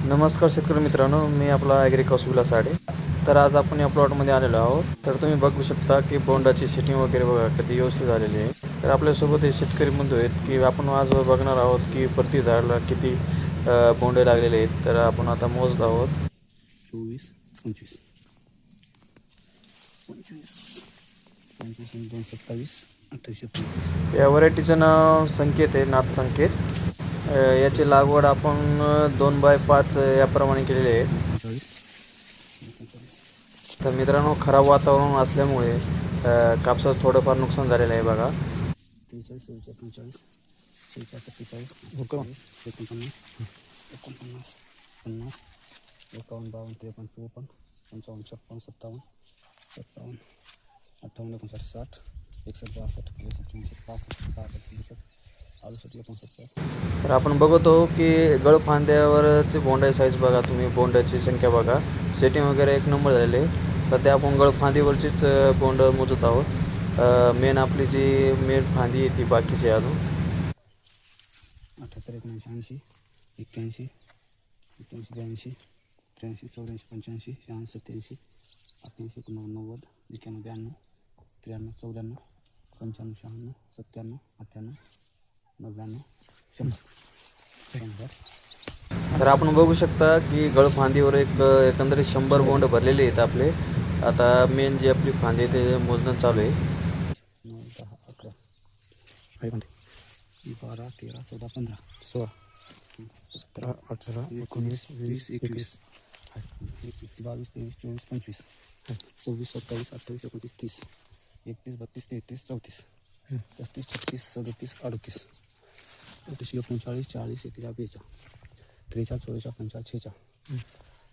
नमस्कार शेतकरी मित्रांनो, मी आपला ॲग्रिकॉस विलास साडे. तर आज आपण या प्लॉटमध्ये आलेलो आहोत. तर तुम्ही बघू शकता की बोंडाची सेटिंग वगैरे बघा किती व्यवस्थित झालेली आहे. तर आपल्यासोबत हे शेतकरी बंधू आहेत की आपण आज बघणार आहोत की प्रति झाडाला किती बोंडे लागलेले आहेत. तर आपण आता मोजत आहोत. 24, 25, 25, 25, 2, 27, 28, 25. या व्हरायटीचं नाव संकेत आहे, नाथ संकेत. याची लागवड आपण 2x5 याप्रमाणे केलेली आहे. 45, 45, तर मित्रांनो, खराब वातावरण असल्यामुळे कापसाचं थोडंफार नुकसान झालेलं आहे बघा. 43, 44, 45, 46, 47, 49, 50, 51, 52, 53, 54, 55, 56, 57, 57, 58, 59, 60, 61, 62, 63, 64, 65, 66, 67, 68, तर आपण बघतो की गळफांद्यावर ते बोंडाची साईज बघा, तुम्ही बोंडाची संख्या बघा, सेटिंग वगैरे एक नंबर झालेले आहे. सध्या आपण गळफांदीवरचीच बोंड मोजत आहोत. मेन आपली जी मेन फांदी आहे ती बाकीची आहे अजून. 78, 79, 80, 81, 81, 82, 83, 84, 85, 86, 87, 88, 89, 90, 91, 92, 93, 94, 95, 96, 97, 98, 99, 100. तर आपण बघू शकता की गळफांदीवर एकंदरीत 100 बोंड भरलेले आहेत आपले. आता मेन जी आपली फांदी आहे ते मोजणं चालू आहे. 9, 10, 11, 12, 13, 14, 15, 16, 17, 18, 19, 20, 21, 22, 23, 24, 25, 26, 27, 28, 29, 30, 31, 32, 33, 34, 35, 36, 37, 38, 39, 40, 41, 42, 43, 44, 45, 46,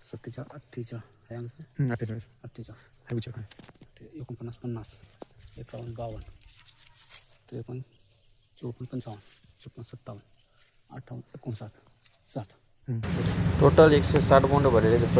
47, 48, 48, 49, 50, 51, 52, 53, 54, 55, 56, 57, 58, 59, 60. टोटल 160 बोंड भरलेले आहेत.